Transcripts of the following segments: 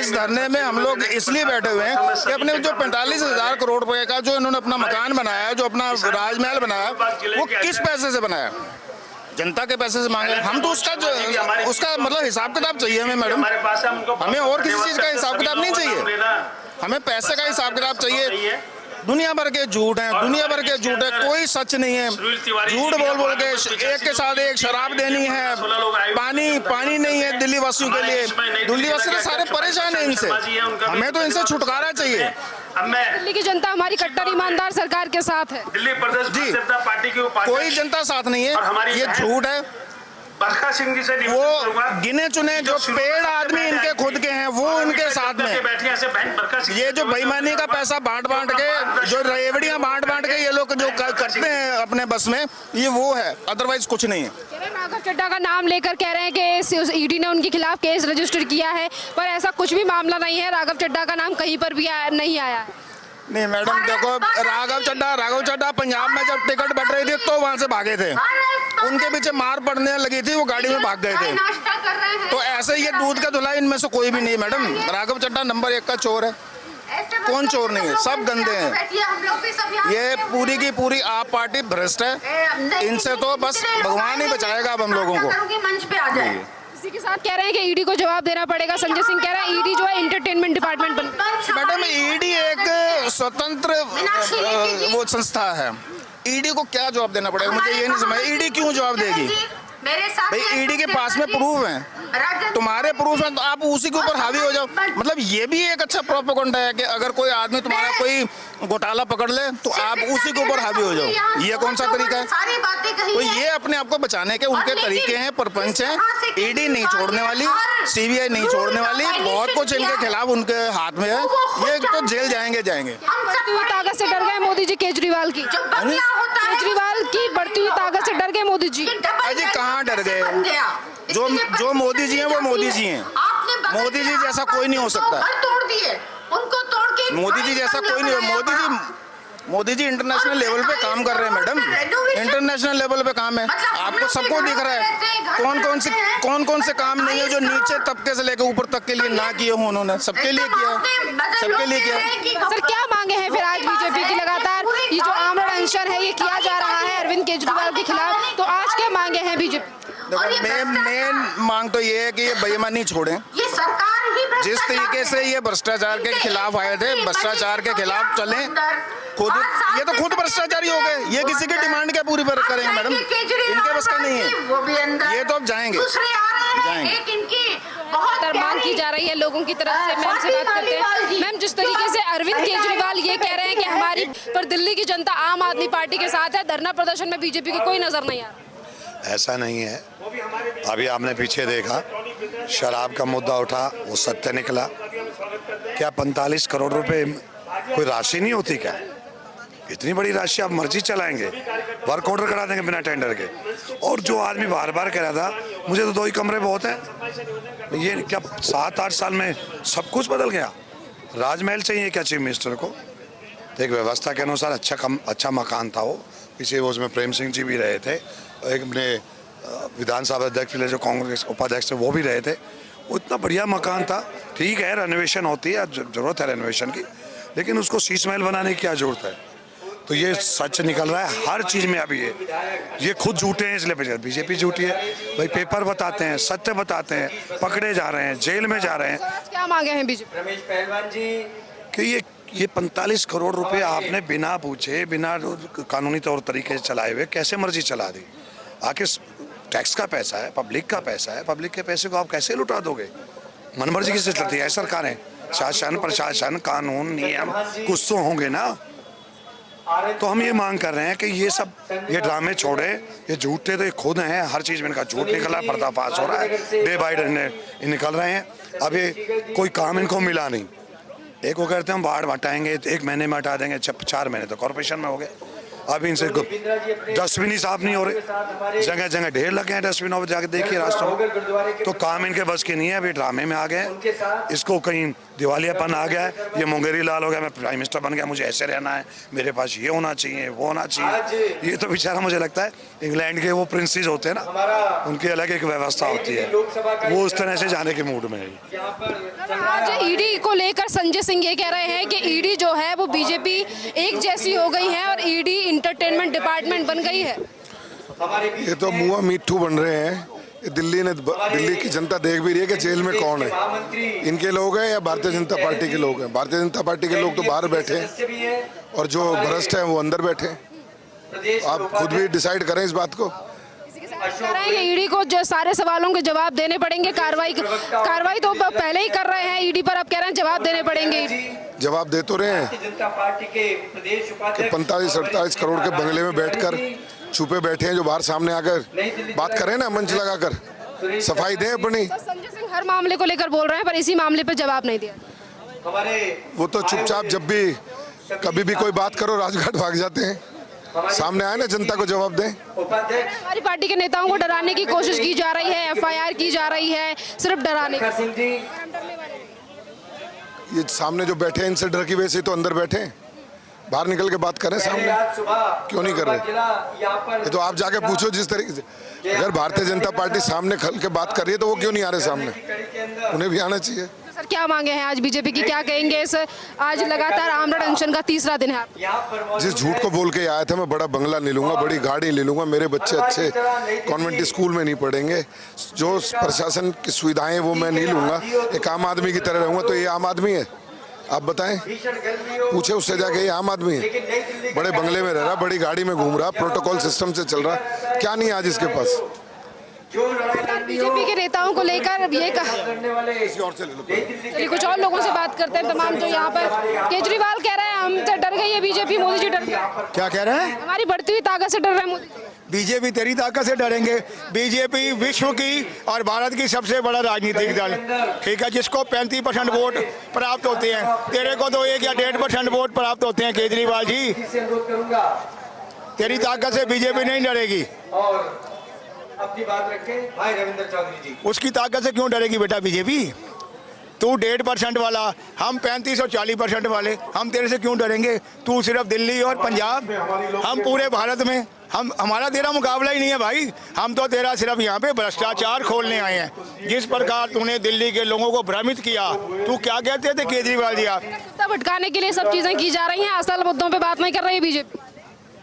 इस धरने में हम लोग इसलिए बैठे हुए हैं कि अपने जो 45,000 करोड़ रुपए का जो इन्होंने अपना मकान बनाया, जो अपना राजमहल बनाया, वो किस पैसे से बनाया? जनता के पैसे से मांगे। हम तो उसका मतलब हिसाब किताब चाहिए हमें मैडम। हमें और किसी चीज का हिसाब किताब नहीं चाहिए, हमें पैसे का हिसाब किताब चाहिए। दुनिया भर के झूठ हैं, दुनिया भर के झूठ है, कोई सच नहीं है। झूठ बोल बोल के एक के साथ एक शराब देनी है, पानी नहीं है दिल्ली वासियों के लिए। दिल्ली वासी तो सारे परेशान है इनसे, हमें तो इनसे छुटकारा चाहिए। दिल्ली की जनता हमारी कट्टर ईमानदार सरकार के साथ है। दिल्ली प्रदेश जनता पार्टी की कोई जनता साथ नहीं है, ये झूठ है। बरखा सिंह जी से वो गिने चुने जो पेड़ आदमी इनके खुद के हैं वो उनके साथ में। ये जो बेईमानी का पैसा बांट बांट के, जो रेवड़ियां बांट बांट के ये लोग जो करते हैं अपने बस में, ये वो है, अदरवाइज कुछ नहीं है। राघव चड्ढा का नाम लेकर कह रहे हैं कि ईडी ने उनके खिलाफ केस रजिस्टर किया है, पर ऐसा कुछ भी मामला नहीं है। राघव चड्ढा का नाम कहीं पर भी नहीं आया है। नहीं मैडम देखो, राघव चड्ढा पंजाब में जब टिकट बट रही थी तो वहां से भागे थे, उनके पीछे मार पड़ने लगी थी, वो गाड़ी में भाग गए थे। तो ऐसे ये दूध का धुला इनमें से कोई भी नहीं मैडम। राघव चड्ढा नंबर 1 का चोर है, कौन चोर नहीं है, सब गंदे हैं। ये पूरी की पूरी आप पार्टी भ्रष्ट है, इनसे तो बस भगवान ही बचाएगा अब हम लोगों को। इसी के साथ कह रहे हैं कि ईडी को जवाब देना पड़ेगा। संजय सिंह कह रहा है ईडी जो है एंटरटेनमेंट डिपार्टमेंट बन। मैडम ईडी एक स्वतंत्र वो संस्था है, ईडी को क्या जवाब देना पड़ेगा मुझे ये नहीं समझ। ईडी क्यों जवाब देगी भाई? ईडी के पास में प्रूफ है, तुम्हारे प्रूफ है तो आप उसी के ऊपर हावी हो जाओ। मतलब ये भी एक अच्छा प्रोपेगेंडा है कि अगर कोई आदमी तुम्हारा कोई घोटाला पकड़ ले तो आप उसी के ऊपर हावी हो जाओ। ये कौन सा तरीका है? तो ये अपने आप को बचाने के उनके तरीके हैं, परपंच हैं। ईडी नहीं छोड़ने वाली, सीबीआई नहीं छोड़ने वाली, बहुत कुछ इनके खिलाफ उनके हाथ में है। ये तो जेल जाएंगे। ताकत से डर गए मोदी जी केजरीवाल की बढ़ती हुई ताकत से डर गए मोदी जी। अजी कहाँ डर गए? जो मोदी जी हैं वो मोदी जी हैं। मोदी जी जैसा कोई नहीं हो सकता। मोदी जी जैसा कोई नहीं हो। मोदी जी इंटरनेशनल लेवल पे काम कर रहे हैं मैडम, इंटरनेशनल लेवल पे काम है, आपको सबको दिख रहा है। कौन से काम नहीं है जो नीचे तबके से लेकर ऊपर तक के लिए ना किए हो उन्होंने, सबके लिए किया। सर क्या मांगे हैं फिर आज बीजेपी की? लगातार ये जो आमरण अनशन है ये किया जा रहा है अरविंद केजरीवाल के खिलाफ, तो आज क्या मांगे हैं बीजेपी? देखो मेन मांग तो ये है कि ये बेईमानी छोड़ें। जिस तरीके से ये भ्रष्टाचार के खिलाफ आए थे, भ्रष्टाचार के खिलाफ चलें। ये तो खुद भ्रष्टाचारी हो गए, ये किसी की डिमांड क्या पूरी करेंगे मैडम? इनके बस का नहीं है, ये तो अब जाएंगे। मांग की जा रही है लोगों की तरफ से। मैम से बात करते हैं। मैम, जिस तरीके से अरविंद केजरीवाल ये कह रहे हैं कि हमारी पर दिल्ली की जनता आम आदमी पार्टी के साथ है, धरना प्रदर्शन में बीजेपी को कोई नजर नहीं आ रहा। ऐसा नहीं है। अभी आपने पीछे देखा, शराब का मुद्दा उठा, वो सत्य निकला। क्या 45 करोड़ रुपए कोई राशि नहीं होती क्या? इतनी बड़ी राशि आप मर्जी चलाएंगे, वर्क ऑर्डर करा देंगे बिना टेंडर के। और जो आदमी बार बार कह रहा था मुझे तो 2 ही कमरे बहुत हैं, ये क्या 7-8 साल में सब कुछ बदल गया? राजमहल चाहिए क्या चीफ मिनिस्टर को? एक व्यवस्था के अनुसार अच्छा मकान था वो, पीछे वो उसमें प्रेम सिंह जी भी रहे थे, एक अपने विधानसभा अध्यक्ष जो कांग्रेस उपाध्यक्ष थे वो भी रहे थे। वो इतना बढ़िया मकान था। ठीक है, रेनोवेशन होती है, जरूरत है रेनोवेशन की, लेकिन उसको शीश महल बनाने की क्या जरूरत है? तो ये सच निकल रहा है हर चीज में। अभी ये खुद झूठे हैं, इसलिए बीजेपी झूठी है भाई। पेपर बताते हैं, सत्य बताते हैं, पकड़े जा रहे हैं, जेल में जा रहे हैं। क्या मांगे हैं बीजेपी? रमेश पहलवान जी कि ये 45 करोड़ रुपए आपने बिना पूछे, बिना कानूनी तौर तरीके से चलाए हुए कैसे मर्जी चला दी? आखिर टैक्स का पैसा है, पब्लिक का पैसा है, पब्लिक के पैसे को आप कैसे लुटा दोगे? मनमर्जी किससे चलती है सरकारें? शासन, प्रशासन, कानून, नियम कुछ तो होंगे ना। तो हम ये मांग कर रहे हैं कि ये ड्रामे छोड़े, ये झूठे तो ये खुद हैं, हर चीज में इनका झूठ निकला, पर्दाफाश हो रहा है, डे बाय डे निकल रहे हैं। अभी कोई काम इनको मिला नहीं। एक वो कहते हैं हम बाढ़ हटाएंगे, 1 महीने में हटा देंगे, 4 महीने तो कॉर्पोरेशन में हो गए। अभी इनसे डस्टबिन ही साफ नहीं हो रहे, जगह जगह ढेर लगे हैं डस्टबिनों पर, जाके देखिए रास्तों में। तो काम इनके बस के नहीं है, अभी ड्रामे में आ गए हैं। इसको कहीं दिवालियापन आ गया है, ये मुंगेरी लाल हो गया, मैं प्राइम मिनिस्टर बन गया, मुझे ऐसे रहना है, मेरे पास ये होना चाहिए, वो होना चाहिए। ये तो बेचारा मुझे लगता है इंग्लैंड के वो प्रिंसेस होते हैं ना, उनकी अलग एक व्यवस्था होती है, वो उस तरह से जाने के मूड में है। आज ईडी को लेकर संजय सिंह ये कह रहे हैं कि ईडी जो है वो बीजेपी एक जैसी हो गई है और ईडी इंटरटेनमेंट डिपार्टमेंट बन गई है। ये तो मुआ मिट्ठू बन रहे हैं। दिल्ली की जनता देख भी रही है कि जेल में कौन है, इनके लोग हैं या भारतीय जनता पार्टी के लोग हैं। भारतीय जनता पार्टी के लोग तो बाहर बैठे हैं और जो भ्रष्ट हैं वो अंदर बैठे हैं। आप खुद भी डिसाइड करें इस बात को। कह रहे हैं कि ईडी को जो सारे सवालों के जवाब देने पड़ेंगे, कार्रवाई तो पहले ही कर रहे हैं ईडी पर, अब कह रहे हैं जवाब देने पड़ेंगे। जवाब दे तो रहे हैं कि 45-48 करोड़ के बंगले में बैठकर छुपे बैठे हैं, जो बाहर सामने आकर बात करें ना, मंच लगाकर सफाई दें अपनी। संजय सिंह हर मामले को लेकर बोल रहे हैं पर इसी मामले पर जवाब नहीं दिया। वो तो चुपचाप जब भी कभी भी कोई बात करो राजघाट भाग जाते हैं। सामने आए ना, जनता को जवाब दें। हमारी पार्टी के नेताओं को डराने की कोशिश की जा रही है, एफआईआर की जा रही है, सिर्फ डराने की। ये सामने जो बैठे हैं इनसे डर की वजह से तो अंदर बैठे हैं, बाहर निकल के बात करें सामने, क्यों नहीं कर रहे? ये तो आप जाके पूछो जिस तरीके से, अगर भारतीय जनता पार्टी सामने खल के बात कर रही है तो वो क्यों नहीं आ रहे सामने? उन्हें भी आना चाहिए। सर क्या मांगे हैं आज बीजेपी की, क्या कहेंगे इस आज लगातार आमरण अनशन का तीसरा दिन है? जिस झूठ को बोल के आया था मैं बड़ा बंगला ले लूंगा, बड़ी गाड़ी ले लूंगा, मेरे बच्चे अच्छे कॉन्वेंट स्कूल में नहीं पढ़ेंगे, जो प्रशासन की सुविधाएं वो मैं नहीं लूंगा, एक आम आदमी की तरह रहूंगा, तो ये आम आदमी है? आप बताएं, पूछे उससे जाके, ये आम आदमी है? बड़े बंगले में रह रहा, बड़ी गाड़ी में घूम रहा, प्रोटोकॉल सिस्टम से चल रहा, क्या नहीं आज इसके पास? बीजेपी के नेताओं को लेकर ये कहा, चलिए कुछ और लोगों से बात करते हैं। तमाम जो यहाँ पर केजरीवाल कह रहे हैं हमसे डर गई है बीजेपी, मोदी जी डर गए। क्या कह रहे हैं? हमारी बढ़ती हुई ताकत से डर रहे हैं मोदी जी। बीजेपी तेरी ताकत से डरेंगे? बीजेपी विश्व की और भारत की सबसे बड़ा राजनीतिक दल, ठीक है, जिसको 35% वोट प्राप्त होते हैं। तेरे को तो 1 या 1.5% वोट प्राप्त होते हैं। केजरीवाल जी, तेरी ताकत से बीजेपी नहीं डरेगी। अपनी बात रखें भाई रविंद्र चौधरी जी। उसकी ताकत से क्यों डरेगी बेटा बीजेपी? तू 1.5% वाला, हम 35 और 40% वाले, हम तेरे से क्यों डरेंगे? तू सिर्फ दिल्ली और पंजाब, हम पूरे भारत में, हमारा तेरा मुकाबला ही नहीं है भाई। हम तो तेरा सिर्फ यहाँ पे भ्रष्टाचार खोलने आए हैं। जिस प्रकार तूने दिल्ली के लोगों को भ्रमित किया, तू क्या कहते थे केजरीवाल जी? आप भटकाने के लिए सब चीजें की जा रही हैं, असल मुद्दों पे बात नहीं कर रही है बीजेपी।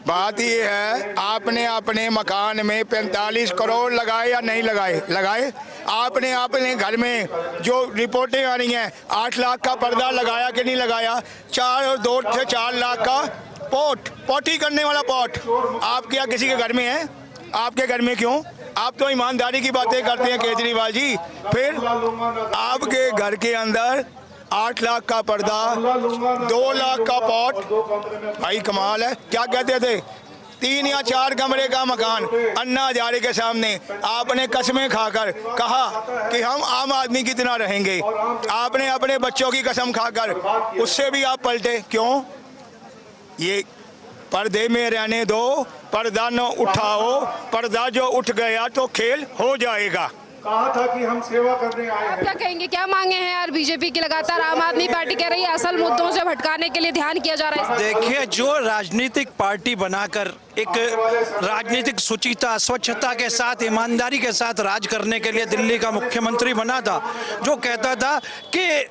बात ये है, आपने अपने मकान में 45 करोड़ लगाए या नहीं लगाए? लगाए। आपने अपने घर में जो रिपोर्टें आ रही हैं, 8 लाख का पर्दा लगाया कि नहीं लगाया? 2 से 4 लाख का पोटी करने वाला पॉट आपके यहाँ किसी के घर में है? आपके घर में क्यों? आप तो ईमानदारी की बातें करते हैं केजरीवाल जी, फिर आपके घर के अंदर 8 लाख का पर्दा, 2 लाख का पॉट, भाई कमाल है। क्या कहते थे? 3 या 4 कमरे का मकान अन्ना हजारे के सामने आपने कसमें खाकर कहा कि हम आम आदमी की तरह रहेंगे। आपने अपने बच्चों की कसम खाकर उससे भी आप पलटे, क्यों? ये पर्दे में रहने दो, पर्दा न उठाओ, पर्दा जो उठ गया तो खेल हो जाएगा। कहा था कि हम सेवा करने आए हैं। क्या कहेंगे, क्या मांगे हैं यार बीजेपी की? लगातार आम आदमी पार्टी कह रही है असल मुद्दों से भटकाने के लिए ध्यान किया जा रहा है। देखिए, जो राजनीतिक पार्टी बनाकर एक राजनीतिक शुचिता, स्वच्छता के साथ, ईमानदारी के साथ राज करने के लिए दिल्ली का मुख्यमंत्री बना था, जो कहता था कि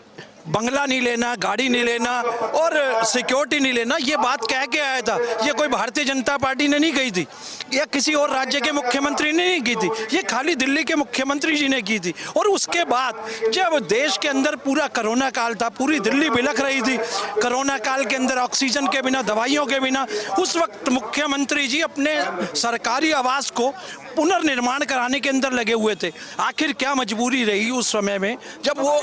बंगला नहीं लेना, गाड़ी नहीं लेना और सिक्योरिटी नहीं लेना, ये बात कह के आया था। ये कोई भारतीय जनता पार्टी ने नहीं कही थी या किसी और राज्य के मुख्यमंत्री ने नहीं की थी, ये खाली दिल्ली के मुख्यमंत्री जी ने की थी। और उसके बाद जब देश के अंदर पूरा कोरोना काल था, पूरी दिल्ली बिलख रही थी कोरोना काल के अंदर, ऑक्सीजन के बिना, दवाइयों के बिना, उस वक्त मुख्यमंत्री जी अपने सरकारी आवास को पुनर्निर्माण कराने के अंदर लगे हुए थे। आखिर क्या मजबूरी रही उस समय में जब वो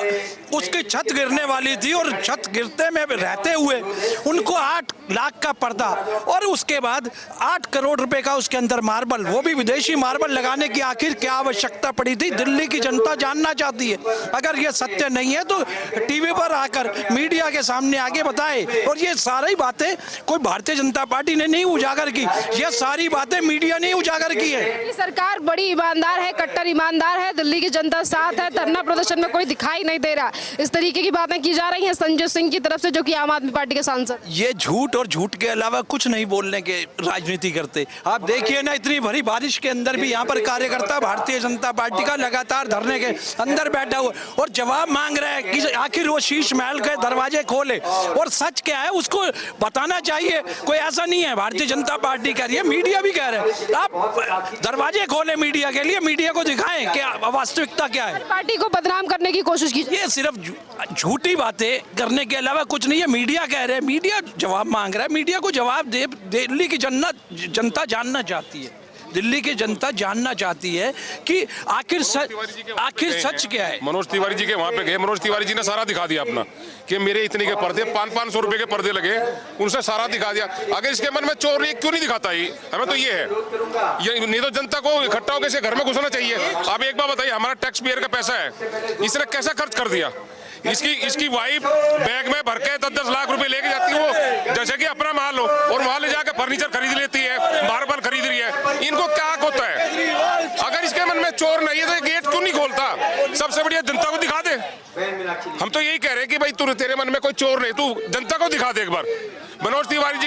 उसकी छत गिरने वाली थी और छत गिरते में रहते हुए उनको 8 लाख का पर्दा और उसके बाद 8 करोड़ रुपए का उसके अंदर मार्बल, वो भी विदेशी मार्बल लगाने की आखिर क्या आवश्यकता पड़ी थी? दिल्ली की जनता जानना चाहती है। अगर ये सत्य नहीं है तो टीवी पर आकर मीडिया के सामने आगे बताए। और ये सारी बातें कोई भारतीय जनता पार्टी ने नहीं उजागर की, ये सारी बातें मीडिया ने उजागर की है। ये सरकार बड़ी ईमानदार है, कट्टर ईमानदार है, दिल्ली की जनता साथ है, धरना प्रदर्शन में कोई दिखाई नहीं दे रहा। इस तरीके की बातें की जा रही हैं संजय सिंह की तरफ से, जो कि आम आदमी पार्टी के सांसद। ये झूठ और झूठ के अलावा कुछ नहीं बोलने के राजनीति करते। आप देखिए ना, इतनी भरी बारिश के अंदर भी यहाँ पर कार्यकर्ता भारतीय जनता पार्टी का लगातार धरने के अंदर बैठा हुआ और जवाब मांग रहा है कि आखिर वो शीश महल के दरवाजे खोले। और सच क्या है उसको बताना चाहिए। कोई ऐसा नहीं है भारतीय जनता पार्टी कह रही है, मीडिया भी कह रहे हैं आप दरवाजे खोले मीडिया के लिए, मीडिया को दिखाएं कि वास्तविकता क्या है। पार्टी को बदनाम करने की कोशिश की। ये सिर्फ झूठी बातें करने के अलावा कुछ नहीं है। मीडिया कह रहे हैं, मीडिया जवाब मांग रहा है, मीडिया को जवाब दे। दिल्ली की जनता जानना चाहती है, दिल्ली की जनता जानना चाहती है कि आखिर सच क्या है। मनोज तिवारी जी के वहाँ पे गए, मनोज तिवारी जी ने सारा दिखा दिया अपना कि मेरे इतने के पर्दे 500 रुपए के पर्दे लगे, उनसे सारा दिखा दिया। अगर इसके मन में चोर नहीं, क्यों नहीं दिखाता? ही हमें तो ये है, ये नहीं तो जनता को इकट्ठा होकर इसे घर में घुसना चाहिए। आप एक बार बताइए, हमारा टैक्स पेयर का पैसा है, इसने कैसा खर्च कर दिया? इसकी वाइफ बैग में भर के 10-10 लाख रुपए लेके जाती है, वो जैसे कि अपना माल हो, और वहां ले जाकर फर्नीचर खरीद लेती है, मार्बल खरीद रही है। इनको क्या हक होता है? अगर इसके मन में चोर नहीं है तो गेट क्यों नहीं खोलता? सबसे बढ़िया जनता को दिखा दे। हम तो यही कह रहे हैं कि भाई तू, तेरे मन में कोई चोर नहीं, तू जनता को दिखा दे एक बार। मनोज तिवारी जी